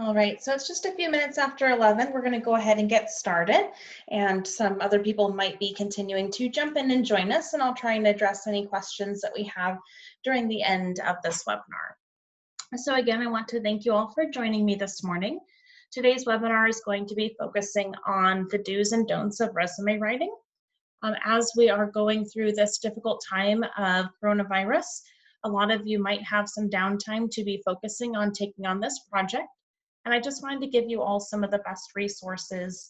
All right, so it's just a few minutes after 11. We're going to go ahead and get started, and some other people might be continuing to jump in and join us, and I'll try and address any questions that we have during the end of this webinar. So again, I want to thank you all for joining me this morning. Today's webinar is going to be focusing on the do's and don'ts of resume writing. As we are going through this difficult time of coronavirus, a lot of you might have some downtime to be focusing on taking on this project. And I just wanted to give you all some of the best resources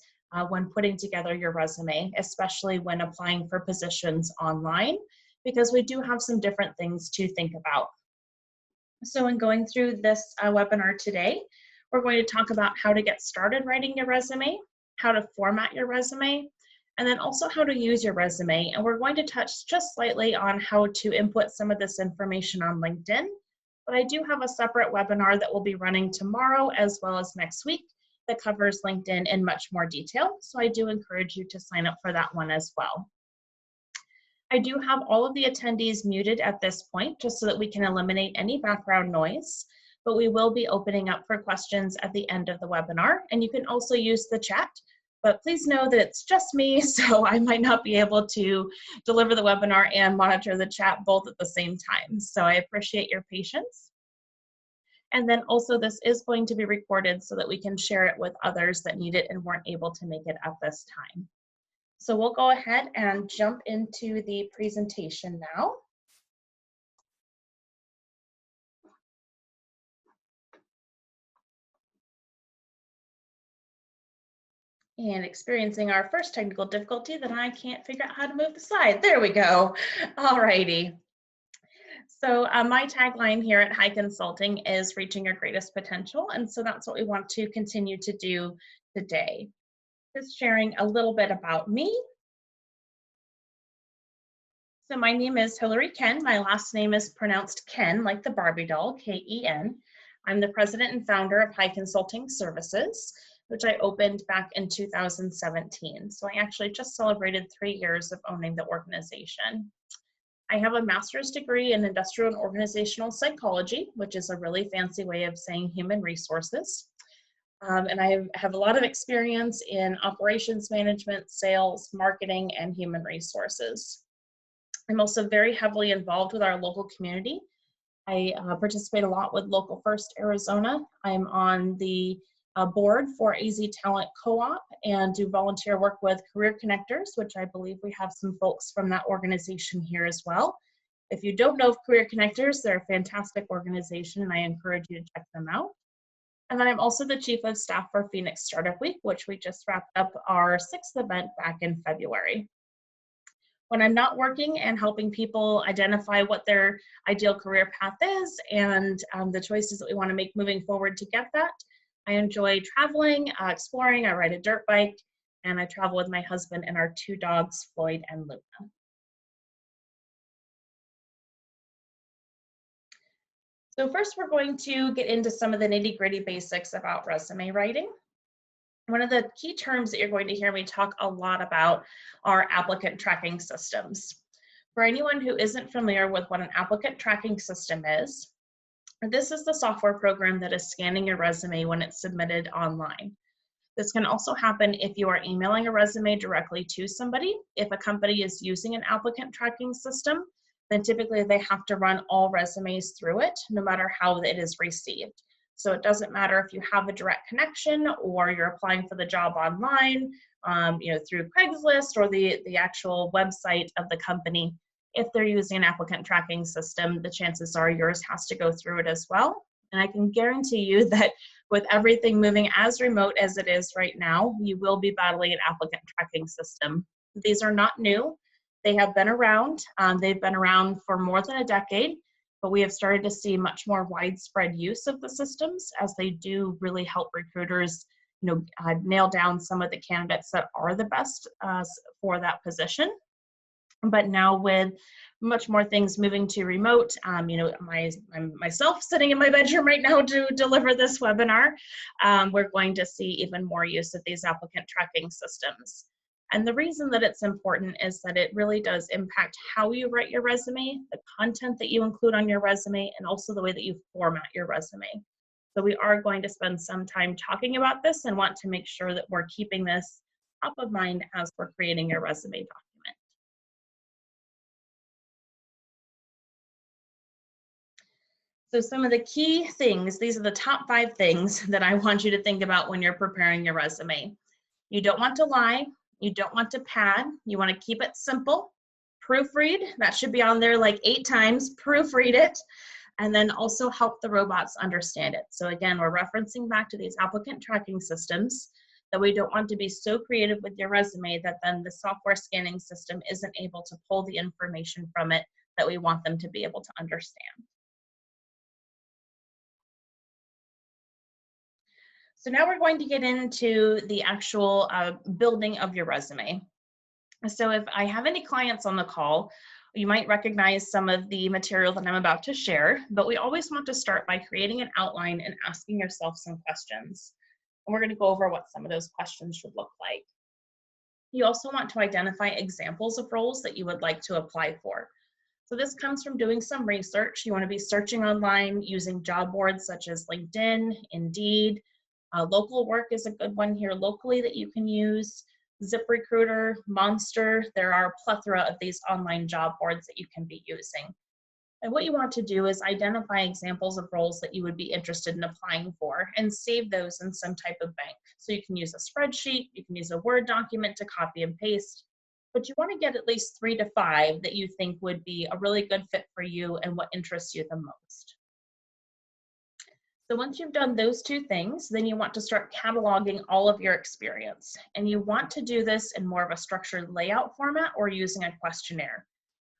when putting together your resume, especially when applying for positions online, because we do have some different things to think about. So in going through this webinar today, we're going to talk about how to get started writing your resume, how to format your resume, and then also how to use your resume. And we're going to touch just slightly on how to input some of this information on LinkedIn. But I do have a separate webinar that will be running tomorrow as well as next week that covers LinkedIn in much more detail. So I do encourage you to sign up for that one as well. I do have all of the attendees muted at this point just so that we can eliminate any background noise, but we will be opening up for questions at the end of the webinar, and you can also use the chat. But please know that it's just me, so I might not be able to deliver the webinar and monitor the chat both at the same time. So I appreciate your patience. And then also this is going to be recorded so that we can share it with others that need it and weren't able to make it at this time. So we'll go ahead and jump into the presentation now. And experiencing our first technical difficulty that I can't figure out how to move the slide. There we go. All righty. So my tagline here at HiConsulting is reaching your greatest potential. And so that's what we want to continue to do today. Just sharing a little bit about me. So my name is Hillary Ken. My last name is pronounced Ken, like the Barbie doll, K-E-N. I'm the president and founder of HiConsulting Services, which I opened back in 2017. So I actually just celebrated 3 years of owning the organization. I have a master's degree in industrial and organizational psychology, which is a really fancy way of saying human resources. And I have a lot of experience in operations management, sales, marketing, and human resources. I'm also very heavily involved with our local community. I participate a lot with Local First Arizona. I'm on the board for AZ Talent Co-op and do volunteer work with Career Connectors, which I believe we have some folks from that organization here as well. If you don't know of Career Connectors, they're a fantastic organization and I encourage you to check them out. And then I'm also the Chief of Staff for PHX Startup Week, which we just wrapped up our 6th event back in February. When I'm not working and helping people identify what their ideal career path is and the choices that we want to make moving forward to get that, I enjoy traveling, exploring. I ride a dirt bike, and I travel with my husband and our 2 dogs, Floyd and Luna. So first, we're going to get into some of the nitty-gritty basics about resume writing. One of the key terms that you're going to hear me talk a lot about are applicant tracking systems. For anyone who isn't familiar with what an applicant tracking system is, this is the software program that is scanning your resume when it's submitted online. This can also happen if you are emailing a resume directly to somebody. If a company is using an applicant tracking system, then typically they have to run all resumes through it, no matter how it is received. So it doesn't matter if you have a direct connection or you're applying for the job online, through Craigslist or the actual website of the company. If they're using an applicant tracking system, the chances are yours has to go through it as well. And I can guarantee you that with everything moving as remote as it is right now, you will be battling an applicant tracking system. These are not new. They have been around. They've been around for more than a decade, but we have started to see much more widespread use of the systems as they do really help recruiters nail down some of the candidates that are the best for that position. But now with much more things moving to remote, myself sitting in my bedroom right now to deliver this webinar, we're going to see even more use of these applicant tracking systems. And the reason that it's important is that it really does impact how you write your resume, the content that you include on your resume, and also the way that you format your resume. So we are going to spend some time talking about this and want to make sure that we're keeping this top of mind as we're creating your resume document. So some of the key things, these are the top 5 things that I want you to think about when you're preparing your resume. You don't want to lie. You don't want to pad. You want to keep it simple. Proofread, that should be on there like 8 times. Proofread it. And then also help the robots understand it. So again, we're referencing back to these applicant tracking systems that we don't want to be so creative with your resume that then the software scanning system isn't able to pull the information from it that we want them to be able to understand. So now we're going to get into the actual building of your resume. So if I have any clients on the call, you might recognize some of the material that I'm about to share, but we always want to start by creating an outline and asking yourself some questions. And we're going to go over what some of those questions should look like. You also want to identify examples of roles that you would like to apply for. So this comes from doing some research. You want to be searching online using job boards such as LinkedIn, Indeed. Local work is a good one here locally that you can use. ZipRecruiter, Monster, there are a plethora of these online job boards that you can be using. And what you want to do is identify examples of roles that you would be interested in applying for and save those in some type of bank. So you can use a spreadsheet, you can use a Word document to copy and paste, but you want to get at least 3 to 5 that you think would be a really good fit for you and what interests you the most. So once you've done those 2 things, then you want to start cataloging all of your experience. And you want to do this in more of a structured layout format or using a questionnaire.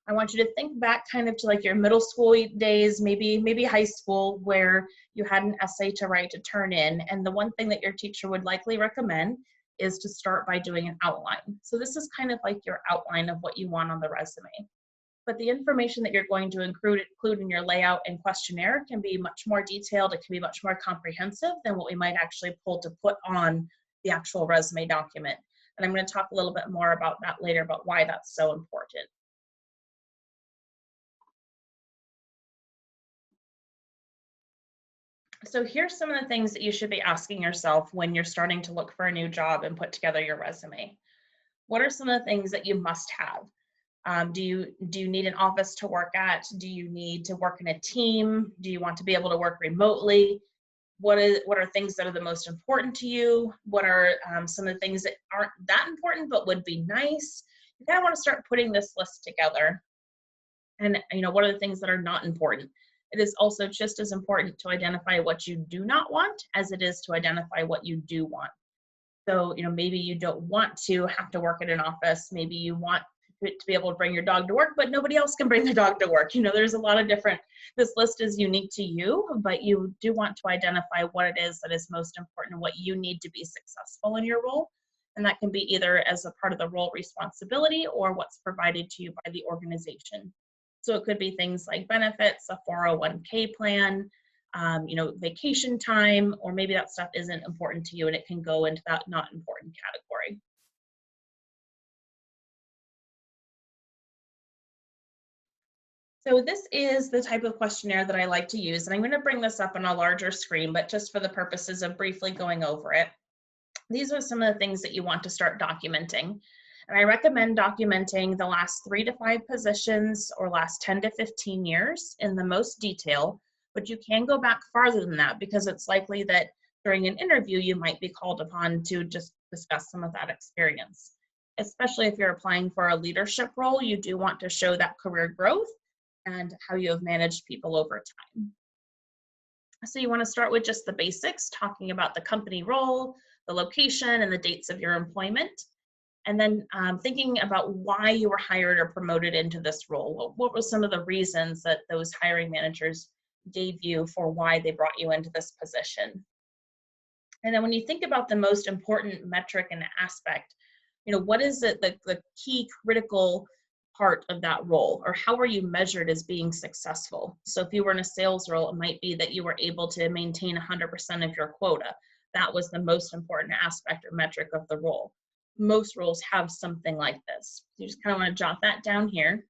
I want you to think back kind of to like your middle school days, maybe high school, where you had an essay to write to turn in. And the one thing that your teacher would likely recommend is to start by doing an outline. So this is kind of like your outline of what you want on the resume. But the information that you're going to include in your layout and questionnaire can be much more detailed. It can be much more comprehensive than what we might actually pull to put on the actual resume document. And I'm going to talk a little bit more about that later, about why that's so important. So here's some of the things that you should be asking yourself when you're starting to look for a new job and put together your resume. What are some of the things that you must have? Do you need an office to work at? Do you need to work in a team? Do you want to be able to work remotely? What are things that are the most important to you? What are some of the things that aren't that important but would be nice? You kind of want to start putting this list together. And what are the things that are not important? It is also just as important to identify what you do not want as it is to identify what you do want. So, maybe you don't want to have to work in an office. Maybe you want to be able to bring your dog to work, but nobody else can bring their dog to work. There's a lot of this list is unique to you, but you do want to identify what it is that is most important, what you need to be successful in your role. And that can be either as a part of the role responsibility or what's provided to you by the organization. So it could be things like benefits, a 401k plan, vacation time, or maybe that stuff isn't important to you and it can go into that not important category. So this is the type of questionnaire that I like to use, and I'm going to bring this up on a larger screen, but just for the purposes of briefly going over it. These are some of the things that you want to start documenting. And I recommend documenting the last 3 to 5 positions or last 10 to 15 years in the most detail, but you can go back farther than that because it's likely that during an interview you might be called upon to just discuss some of that experience. Especially if you're applying for a leadership role, you do want to show that career growth and how you have managed people over time. So you want to start with just the basics, talking about the company role, the location, and the dates of your employment. And then thinking about why you were hired or promoted into this role. What were some of the reasons that those hiring managers gave you for why they brought you into this position? And then when you think about the most important metric and aspect, what is it, the key critical part of that role, or how are you measured as being successful? So if you were in a sales role, it might be that you were able to maintain 100% of your quota. That was the most important aspect or metric of the role. Most roles have something like this. You just kind of want to jot that down here.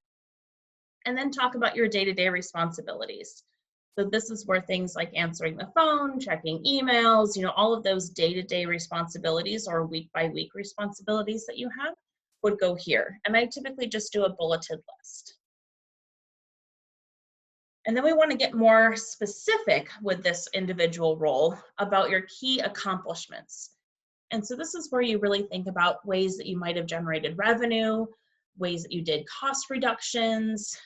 And then talk about your day-to-day responsibilities. So this is where things like answering the phone, checking emails, all of those day-to-day responsibilities or week-by-week responsibilities that you have would go here. And I typically just do a bulleted list. And then we want to get more specific with this individual role about your key accomplishments. And so this is where you really think about ways that you might have generated revenue, ways that you did cost reductions,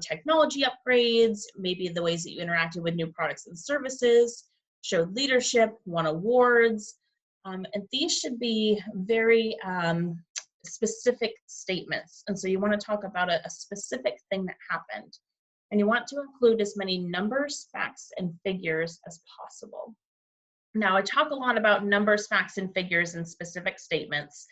technology upgrades, maybe the ways that you interacted with new products and services, showed leadership, won awards. And these should be very specific statements. And so you want to talk about a specific thing that happened. And you want to include as many numbers, facts, and figures as possible. Now, I talk a lot about numbers, facts, and figures in specific statements.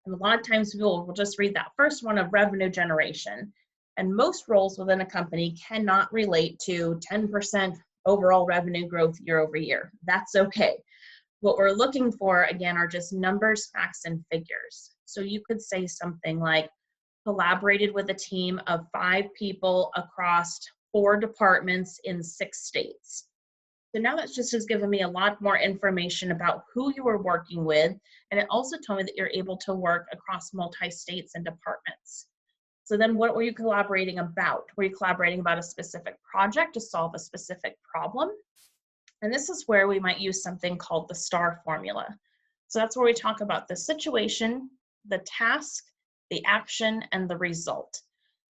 And a lot of times people will just read that first one of revenue generation. And most roles within a company cannot relate to 10% overall revenue growth year over year. That's okay. What we're looking for, again, are just numbers, facts, and figures. So you could say something like, collaborated with a team of 5 people across 4 departments in 6 states. So now that just has given me a lot more information about who you were working with, and it also told me that you're able to work across multi-states and departments. So then what were you collaborating about? Were you collaborating about a specific project to solve a specific problem? And this is where we might use something called the STAR formula. So that's where we talk about the situation, the task, the action, and the result.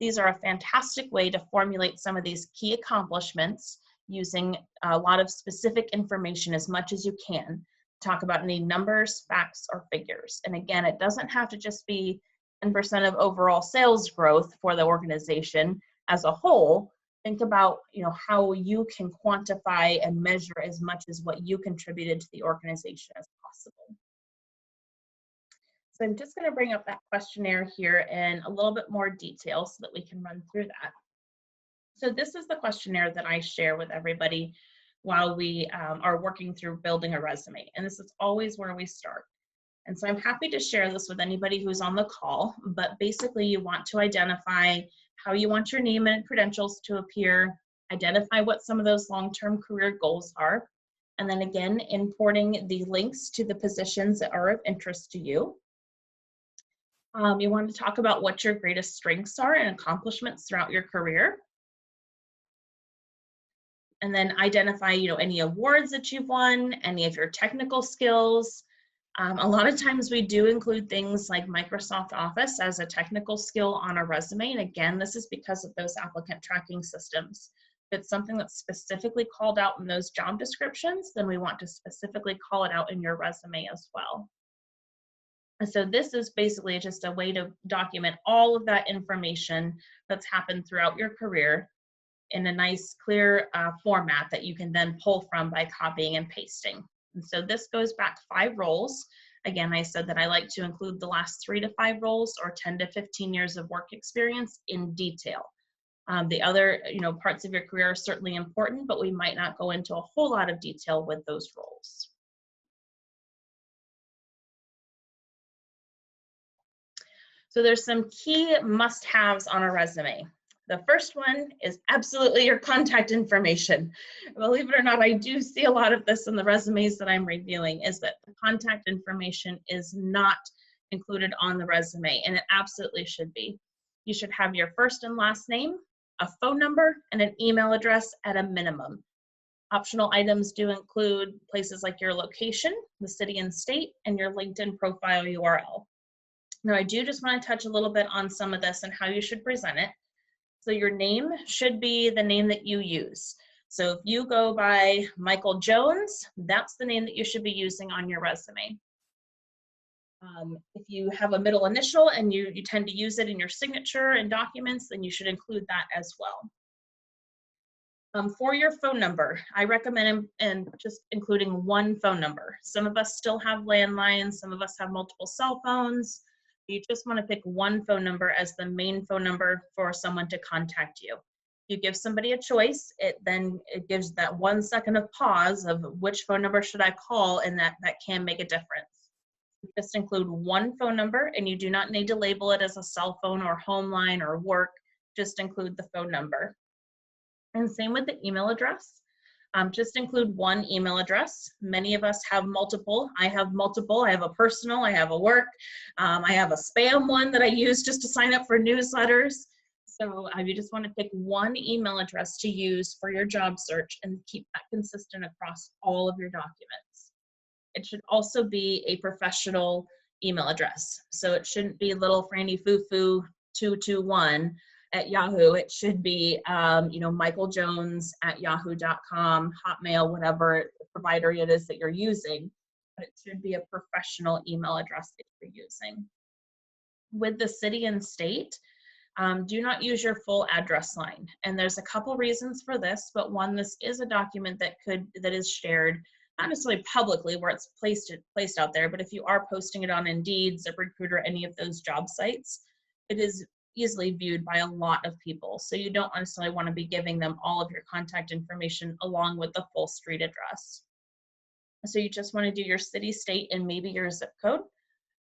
These are a fantastic way to formulate some of these key accomplishments using a lot of specific information as much as you can. Talk about any numbers, facts, or figures. And again, it doesn't have to just be 10% of overall sales growth for the organization as a whole. Think about how you can quantify and measure as much as what you contributed to the organization as possible. So I'm just going to bring up that questionnaire here in a little bit more detail so that we can run through that. So this is the questionnaire that I share with everybody while we are working through building a resume. And this is always where we start. And so I'm happy to share this with anybody who's on the call, but basically you want to identify how you want your name and credentials to appear, identify what some of those long-term career goals are, and then again, importing the links to the positions that are of interest to you. You want to talk about what your greatest strengths are and accomplishments throughout your career. And then identify, any awards that you've won, any of your technical skills. A lot of times we do include things like Microsoft Office as a technical skill on a resume. And again, this is because of those applicant tracking systems. If it's something that's specifically called out in those job descriptions, then we want to specifically call it out in your resume as well. And so this is basically just a way to document all of that information that's happened throughout your career in a nice, clear format that you can then pull from by copying and pasting. And so this goes back 5 roles. Again, I said that I like to include the last 3 to 5 roles or 10 to 15 years of work experience in detail. The other, parts of your career are certainly important, but we might not go into a whole lot of detail with those roles. So there's some key must-haves on a resume. The first one is absolutely your contact information. Believe it or not, I do see a lot of this in the resumes that I'm reviewing, is that the contact information is not included on the resume, and it absolutely should be. You should have your first and last name, a phone number, and an email address at a minimum. Optional items do include places like your location, the city and state, and your LinkedIn profile URL. Now, I do just want to touch a little bit on some of this and how you should present it. So your name should be the name that you use. So if you go by Michael Jones, that's the name that you should be using on your resume. If you have a middle initial and you tend to use it in your signature and documents, then you should include that as well. For your phone number, I recommend just including one phone number. Some of us still have landlines, some of us have multiple cell phones. You just want to pick one phone number as the main phone number for someone to contact you. You give somebody a choice, it gives that 1 second of pause of which phone number should I call, and that can make a difference. Just include one phone number, and you do not need to label it as a cell phone or home line or work, just include the phone number. And same with the email address. Just include one email address. Many of us have multiple. I have multiple. I have a personal, I have a work, I have a spam one that I use just to sign up for newsletters. So you just want to pick one email address to use for your job search and keep that consistent across all of your documents. It should also be a professional email address. So it shouldn't be little Franny Foo 221 at Yahoo. It should be, Michael Jones at yahoo.com, Hotmail, whatever provider it is that you're using. But it should be a professional email address that you're using. With the city and state, do not use your full address line. And there's a couple reasons for this, but one, this is a document that is shared, not necessarily publicly where it's placed out there, but if you are posting it on Indeed, ZipRecruiter, any of those job sites, it is easily viewed by a lot of people. So you don't necessarily want to be giving them all of your contact information along with the full street address. So you just want to do your city, state, and maybe your zip code.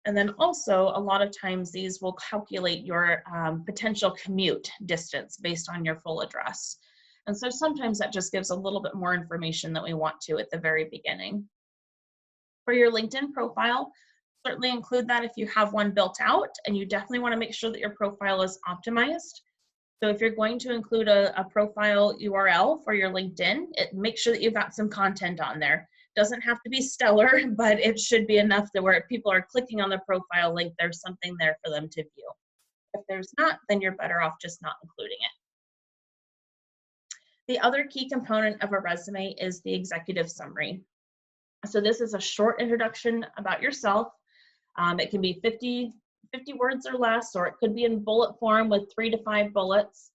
And then also, a lot of times these will calculate your potential commute distance based on your full address. And so sometimes that just gives a little bit more information that we want to at the very beginning. For your LinkedIn profile, certainly include that if you have one built out, and you definitely want to make sure that your profile is optimized. So if you're going to include a profile URL for your LinkedIn, make sure that you've got some content on there. Doesn't have to be stellar, but it should be enough that where if people are clicking on the profile link, there's something there for them to view. If there's not, then you're better off just not including it. The other key component of a resume is the executive summary. So this is a short introduction about yourself. It can be 50 words or less, or it could be in bullet form with 3 to 5 bullets.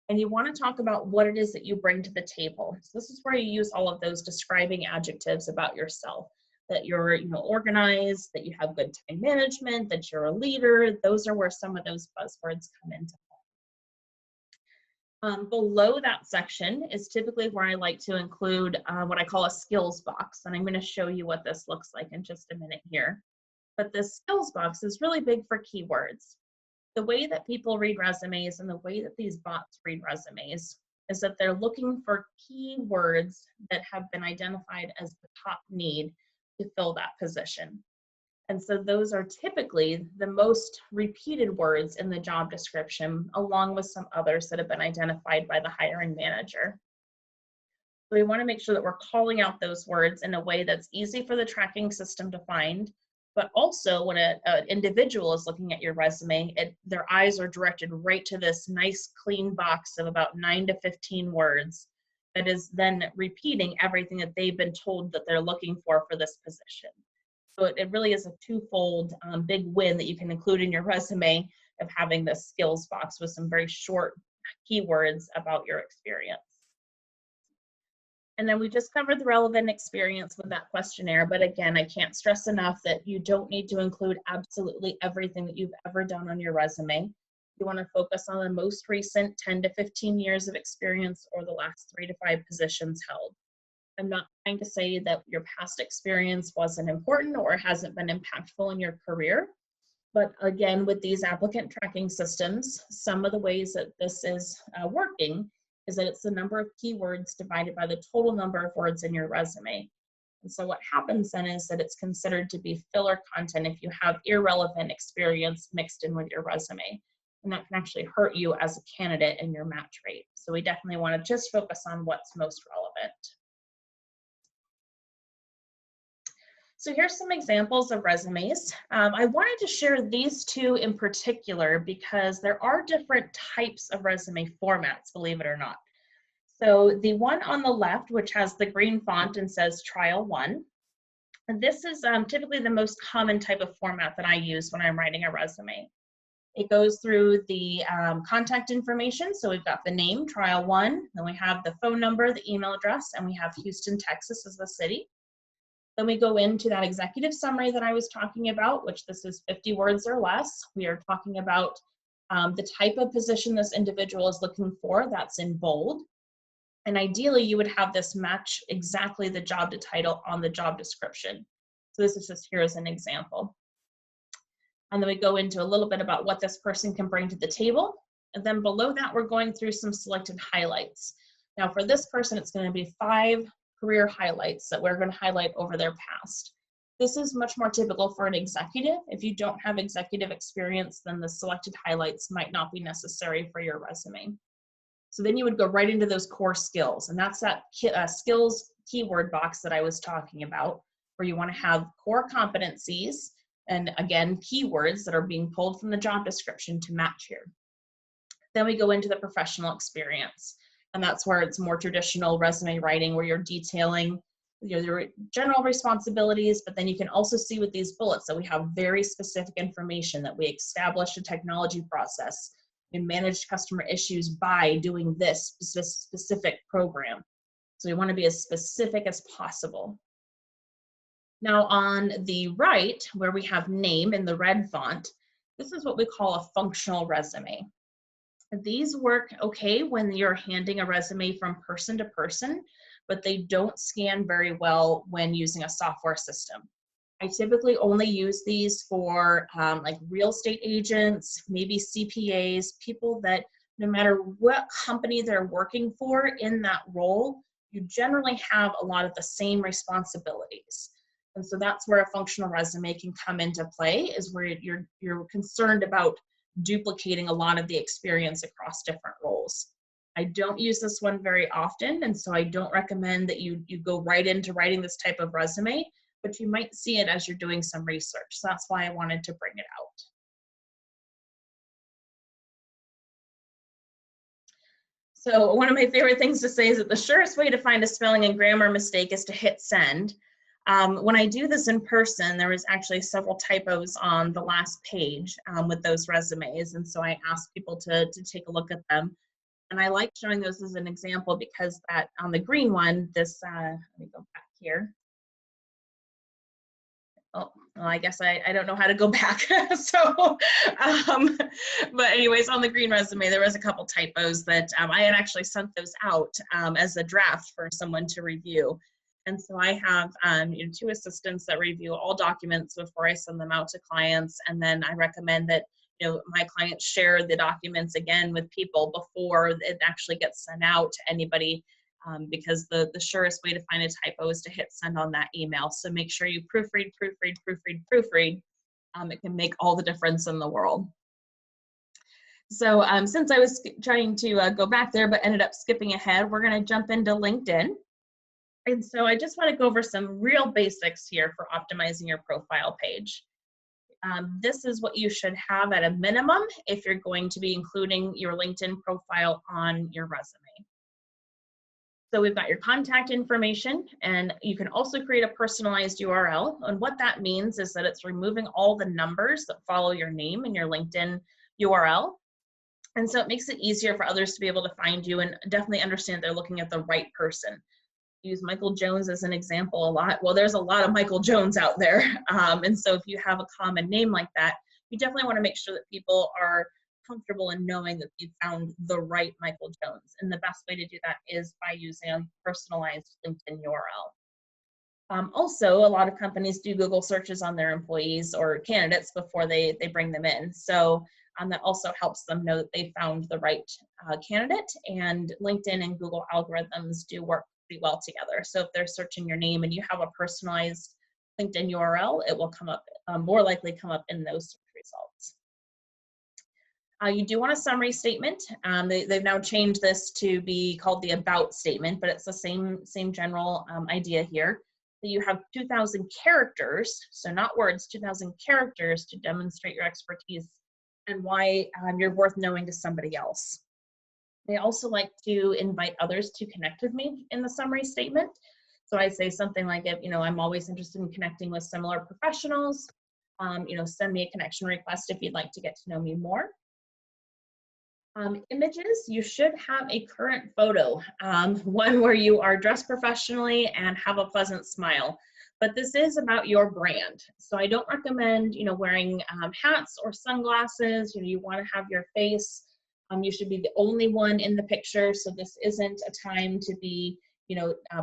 And you want to talk about what it is that you bring to the table. So this is where you use all of those describing adjectives about yourself, that you're organized, that you have good time management, that you're a leader. Those are where some of those buzzwords come into play. Below that section is typically where I like to include what I call a skills box. And I'm going to show you what this looks like in just a minute here. But this skills box is really big for keywords. The way that people read resumes and the way that these bots read resumes is that they're looking for keywords that have been identified as the top need to fill that position. And so those are typically the most repeated words in the job description, along with some others that have been identified by the hiring manager. So we want to make sure that we're calling out those words in a way that's easy for the tracking system to find, but also when an individual is looking at your resume, their eyes are directed right to this nice clean box of about 9 to 15 words that is then repeating everything that they've been told that they're looking for this position. So it really is a twofold big win that you can include in your resume of having this skills box with some very short keywords about your experience. And then we just covered the relevant experience with that questionnaire. But again, I can't stress enough that you don't need to include absolutely everything that you've ever done on your resume. You want to focus on the most recent 10 to 15 years of experience or the last 3 to 5 positions held. I'm not trying to say that your past experience wasn't important or hasn't been impactful in your career. But again, with these applicant tracking systems, some of the ways that this is working is that it's the number of keywords divided by the total number of words in your resume. And so what happens then is that it's considered to be filler content if you have irrelevant experience mixed in with your resume. And that can actually hurt you as a candidate in your match rate. So we definitely want to just focus on what's most relevant. So here's some examples of resumes. I wanted to share these two in particular because there are different types of resume formats, believe it or not. So the one on the left, which has the green font and says Trial 1, and this is typically the most common type of format that I use when I'm writing a resume. It goes through the contact information. So we've got the name, Trial 1, then we have the phone number, the email address, and we have Houston, Texas as the city. Then we go into that executive summary that I was talking about, which this is 50 words or less. We are talking about the type of position this individual is looking for. That's in bold. And ideally, you would have this match exactly the job title on the job description. So this is just here as an example. And then we go into a little bit about what this person can bring to the table. And then below that, we're going through some selected highlights. Now for this person, it's going to be 5 career highlights that we're going to highlight over their past. This is much more typical for an executive. If you don't have executive experience, then the selected highlights might not be necessary for your resume. So then you would go right into those core skills, and that's that skills keyword box that I was talking about, where you want to have core competencies and, again, keywords that are being pulled from the job description to match here. Then we go into the professional experience, and that's where it's more traditional resume writing, where you're detailing your general responsibilities, but then you can also see with these bullets that we have very specific information, that we established a technology process and managed customer issues by doing this specific program. So we want to be as specific as possible. Now on the right, where we have name in the red font, this is what we call a functional resume. These work okay when you're handing a resume from person to person, but they don't scan very well when using a software system. I typically only use these for like real estate agents, maybe CPAs, people that no matter what company they're working for in that role, you generally have a lot of the same responsibilities. And so that's where a functional resume can come into play, is where you're concerned about duplicating a lot of the experience across different roles. I don't use this one very often, and so I don't recommend that you go right into writing this type of resume, but you might see it as you're doing some research. So that's why I wanted to bring it out. So one of my favorite things to say is that the surest way to find a spelling and grammar mistake is to hit send. When I do this in person, there was actually several typos on the last page with those resumes, and so I asked people to take a look at them. And I like showing those as an example because that on the green one, this, let me go back here. Oh, well, I guess I don't know how to go back. So, but anyways, on the green resume, there was a couple typos that I had actually sent those out as a draft for someone to review. And so I have 2 assistants that review all documents before I send them out to clients. And then I recommend that my clients share the documents again with people before it actually gets sent out to anybody, because the surest way to find a typo is to hit send on that email. So make sure you proofread. It can make all the difference in the world. So since I was trying to go back there but ended up skipping ahead, we're going to jump into LinkedIn. And so I just want to go over some real basics here for optimizing your profile page. This is what you should have at a minimum if you're going to be including your LinkedIn profile on your resume. So we've got your contact information, and you can also create a personalized URL. And what that means is that it's removing all the numbers that follow your name in your LinkedIn URL. And so it makes it easier for others to be able to find you and definitely understand they're looking at the right person. Use Michael Jones as an example a lot. Well, there's a lot of Michael Jones out there. And so if you have a common name like that, you definitely want to make sure that people are comfortable in knowing that you found the right Michael Jones. And the best way to do that is by using a personalized LinkedIn URL. Also, a lot of companies do Google searches on their employees or candidates before they bring them in. So that also helps them know that they found the right candidate, and LinkedIn and Google algorithms do work pretty well together. So if they're searching your name and you have a personalized LinkedIn URL, it will come up, more likely come up in those search results. You do want a summary statement. They've now changed this to be called the about statement, but it's the same general idea here. That you have 2,000 characters, so not words, 2,000 characters to demonstrate your expertise and why you're worth knowing to somebody else. They also like to invite others to connect with me in the summary statement. So I say something like, I'm always interested in connecting with similar professionals. Send me a connection request if you'd like to get to know me more. Images, you should have a current photo, one where you are dressed professionally and have a pleasant smile. But this is about your brand. So I don't recommend, wearing hats or sunglasses. You want to have your face. You should be the only one in the picture. So this isn't a time to be,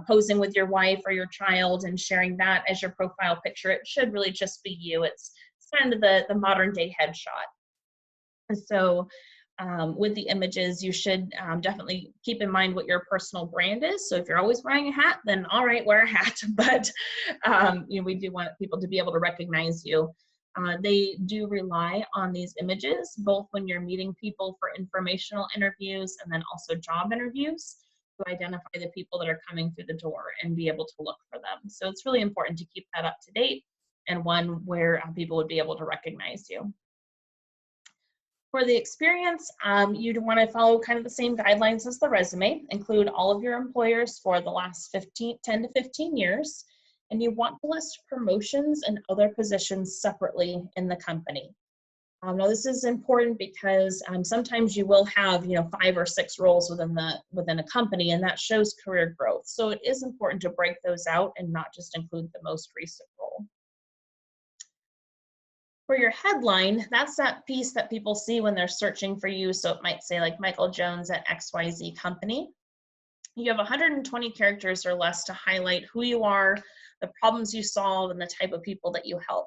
posing with your wife or your child and sharing that as your profile picture. It should really just be you. It's kind of the modern day headshot. So with the images, you should definitely keep in mind what your personal brand is. So if you're always wearing a hat, then all right, wear a hat. But we do want people to be able to recognize you. They do rely on these images, both when you're meeting people for informational interviews and then also job interviews, to identify the people that are coming through the door and be able to look for them. So it's really important to keep that up to date, and one where people would be able to recognize you. For the experience, you'd want to follow kind of the same guidelines as the resume, include all of your employers for the last 10 to 15 years, and you want to list promotions and other positions separately in the company. Now this is important because sometimes you will have 5 or 6 roles within a company, and that shows career growth. So it is important to break those out and not just include the most recent role. For your headline, that's that piece that people see when they're searching for you. So it might say like Michael Jones at XYZ company. You have 120 characters or less to highlight who you are, the problems you solve, and the type of people that you help.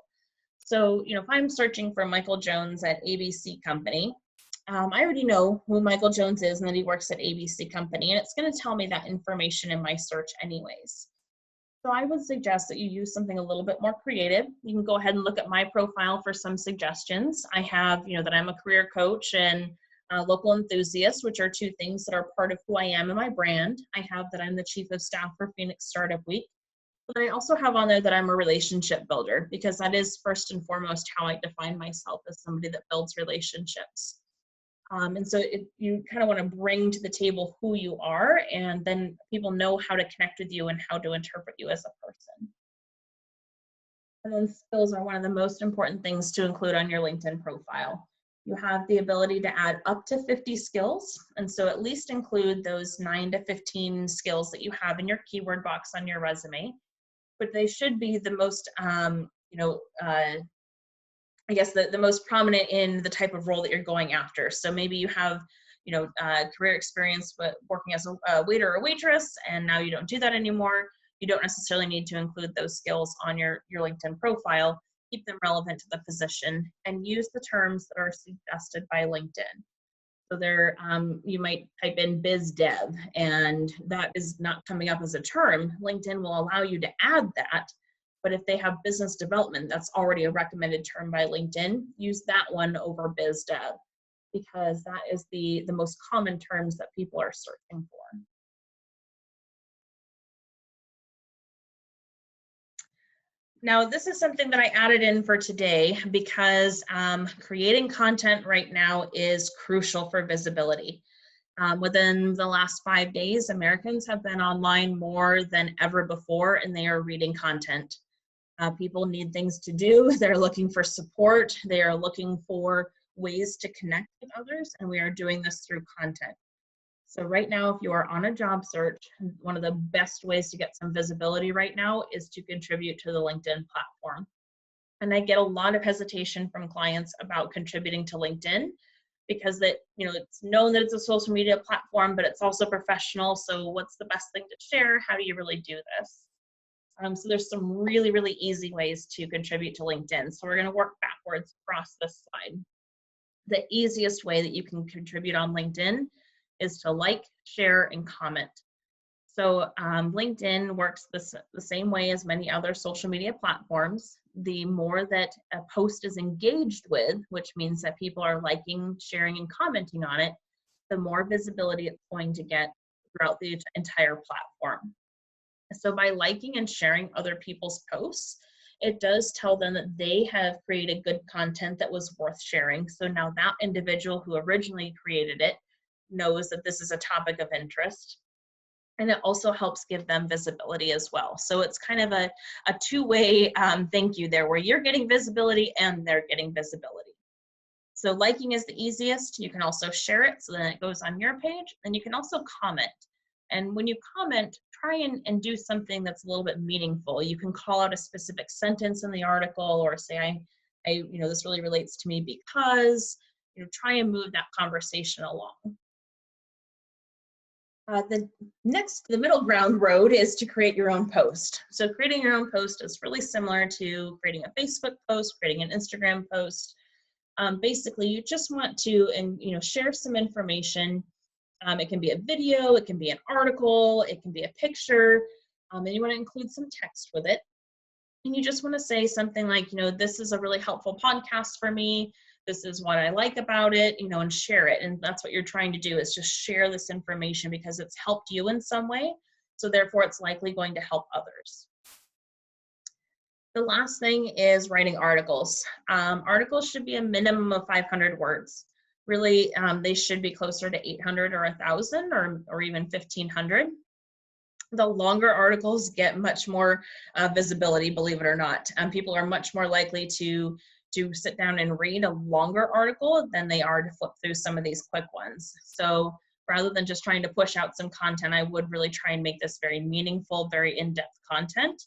So, if I'm searching for Michael Jones at ABC company, I already know who Michael Jones is and that he works at ABC company, and it's going to tell me that information in my search anyways. So I would suggest that you use something a little bit more creative. You can go ahead and look at my profile for some suggestions. I have, that I'm a career coach and local enthusiast, which are 2 things that are part of who I am and my brand. I have that I'm the chief of staff for PHX Startup Week. But I also have on there that I'm a relationship builder, because that is first and foremost how I define myself, as somebody that builds relationships. And so you kind of want to bring to the table who you are, and then people know how to connect with you and how to interpret you as a person. And then skills are one of the most important things to include on your LinkedIn profile. You have the ability to add up to 50 skills, and so at least include those 9 to 15 skills that you have in your keyword box on your resume. But they should be the most, I guess the most prominent in the type of role that you're going after. So maybe you have, career experience with working as a waiter or waitress, and now you don't do that anymore. You don't necessarily need to include those skills on your LinkedIn profile. Keep them relevant to the position, and use the terms that are suggested by LinkedIn. So there, you might type in biz dev, and that is not coming up as a term. LinkedIn will allow you to add that, but if they have business development, that's already a recommended term by LinkedIn. Use that one over biz dev, because that is the most common terms that people are searching for. Now, this is something that I added in for today because creating content right now is crucial for visibility. Within the last 5 days, Americans have been online more than ever before, and they are reading content. People need things to do. They're looking for support. They are looking for ways to connect with others, and we are doing this through content. So right now, if you are on a job search, one of the best ways to get some visibility right now is to contribute to the LinkedIn platform. And I get a lot of hesitation from clients about contributing to LinkedIn, because it's known that it's a social media platform, but it's also professional. So what's the best thing to share? How do you really do this? So there's some really, really easy ways to contribute to LinkedIn. So we're going to work backwards across this slide. The easiest way that you can contribute on LinkedIn is to like, share, and comment. So LinkedIn works the same way as many other social media platforms. The more that a post is engaged with, which means that people are liking, sharing, and commenting on it, the more visibility it's going to get throughout the entire platform. So by liking and sharing other people's posts, it does tell them that they have created good content that was worth sharing. So now that individual who originally created it knows that this is a topic of interest. And it also helps give them visibility as well. So it's kind of a two-way thank you there, where you're getting visibility and they're getting visibility. So liking is the easiest. You can also share it, so then it goes on your page. And you can also comment. And when you comment, try and do something that's a little bit meaningful. You can call out a specific sentence in the article, or say, this really relates to me because, try and move that conversation along. The middle ground road is to create your own post. So creating your own post is really similar to creating a Facebook post, creating an Instagram post. Basically, you just want to share some information. It can be a video, it can be an article, it can be a picture, and you want to include some text with it. And you just want to say something like, this is a really helpful podcast for me. This is what I like about it, and share it. And that's what you're trying to do, is just share this information because it's helped you in some way. So therefore, it's likely going to help others. The last thing is writing articles. Articles should be a minimum of 500 words. Really, they should be closer to 800 or 1,000 or even 1,500. The longer articles get much more visibility, believe it or not. People are much more likely to sit down and read a longer article than they are to flip through some of these quick ones. So rather than just trying to push out some content, I would really try and make this very meaningful, very in-depth content.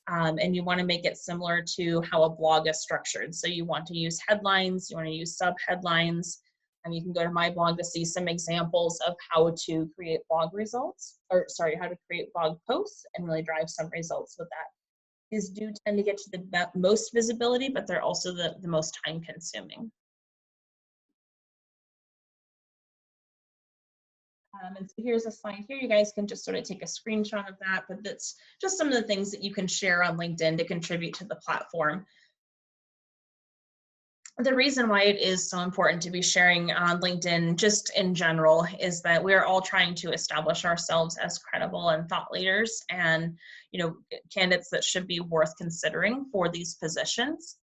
And you want to make it similar to how a blog is structured. So you want to use headlines, you want to use sub-headlines, and you can go to my blog to see some examples of how to create blog results, how to create blog posts and really drive some results with that. These do tend to get to the most visibility, but they're also the most time consuming. And so here's a slide here. You guys can just sort of take a screenshot of that, but that's just some of the things that you can share on LinkedIn to contribute to the platform. The reason why it is so important to be sharing on LinkedIn just in general is that we're all trying to establish ourselves as credible and thought leaders and, candidates that should be worth considering for these positions.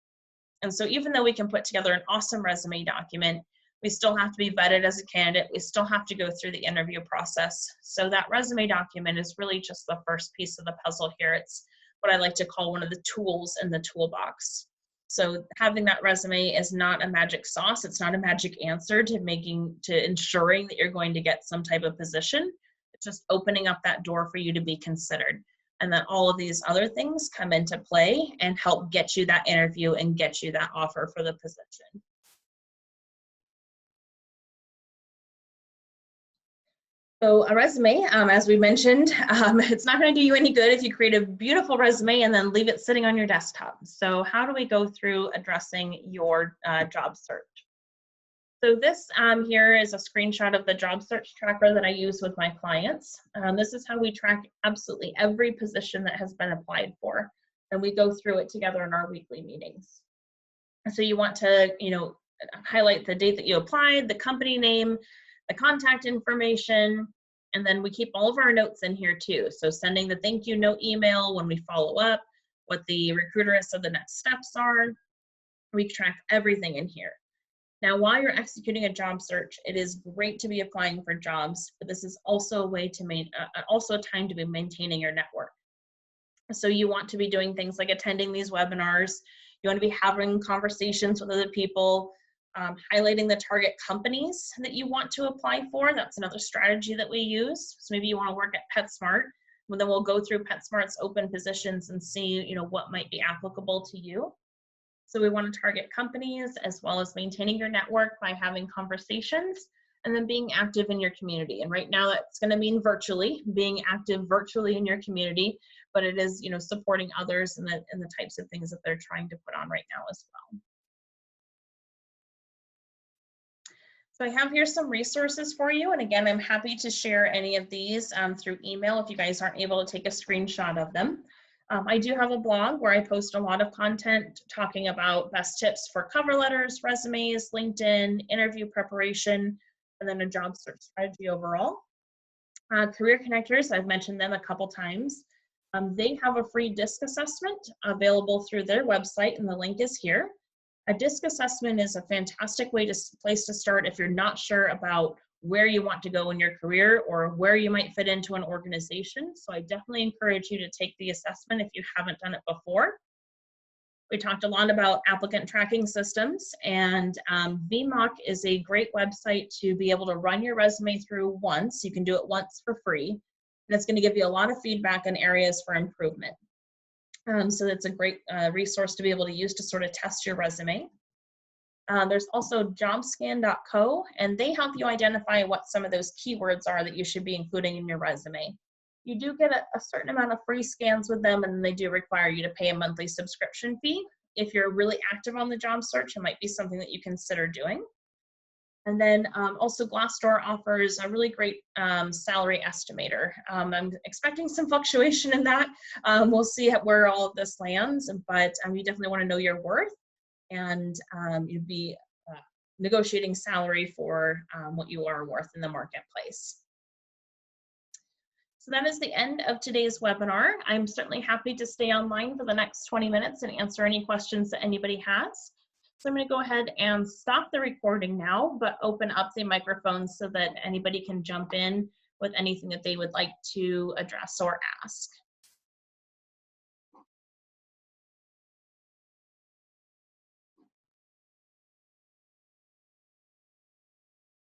And so even though we can put together an awesome resume document, we still have to be vetted as a candidate. We still have to go through the interview process. So that resume document is really just the first piece of the puzzle here. It's what I like to call one of the tools in the toolbox. So having that resume is not a magic sauce. It's not a magic answer to ensuring that you're going to get some type of position. It's just opening up that door for you to be considered. And then all of these other things come into play and help get you that interview and get you that offer for the position. So a resume, as we mentioned, it's not going to do you any good if you create a beautiful resume and then leave it sitting on your desktop. So how do we go through addressing your job search? So this here is a screenshot of the job search tracker that I use with my clients. This is how we track absolutely every position that has been applied for. And we go through it together in our weekly meetings. So you want to, highlight the date that you applied, the company name, the contact information, and then we keep all of our notes in here too. So sending the thank you note email when we follow up, what the recruiter has said the next steps are. We track everything in here. Now, while you're executing a job search, it is great to be applying for jobs, but this is also a way to also a time to be maintaining your network. So you want to be doing things like attending these webinars. You want to be having conversations with other people, highlighting the target companies that you want to apply for. That's another strategy that we use. So maybe you want to work at PetSmart. Well, then we'll go through PetSmart's open positions and see, what might be applicable to you. So we want to target companies as well as maintaining your network by having conversations and then being active in your community. And right now that's going to mean virtually, being active virtually in your community, but it is, supporting others and the types of things that they're trying to put on right now as well. So I have here some resources for you. And again, I'm happy to share any of these through email if you guys aren't able to take a screenshot of them. I do have a blog where I post a lot of content talking about best tips for cover letters, resumes, LinkedIn, interview preparation, and then a job search strategy overall. Career Connectors, I've mentioned them a couple times. They have a free DISC assessment available through their website, and the link is here. A DISC assessment is a fantastic place to start if you're not sure about where you want to go in your career or where you might fit into an organization. So I definitely encourage you to take the assessment if you haven't done it before. We talked a lot about applicant tracking systems, and VMOC is a great website to be able to run your resume through once. You can do it once for free, and it's going to give you a lot of feedback on areas for improvement. So it's a great resource to be able to use to sort of test your resume. There's also jobscan.co, and they help you identify what some of those keywords are that you should be including in your resume. You do get a certain amount of free scans with them, and they do require you to pay a monthly subscription fee. if you're really active on the job search, it might be something that you consider doing. And then also Glassdoor offers a really great salary estimator. I'm expecting some fluctuation in that. We'll see where all of this lands, but you definitely want to know your worth, and you'd be negotiating salary for what you are worth in the marketplace. So that is the end of today's webinar. I'm certainly happy to stay online for the next 20 minutes and answer any questions that anybody has. So I'm going to go ahead and stop the recording now, but open up the microphone so that anybody can jump in with anything that they would like to address or ask.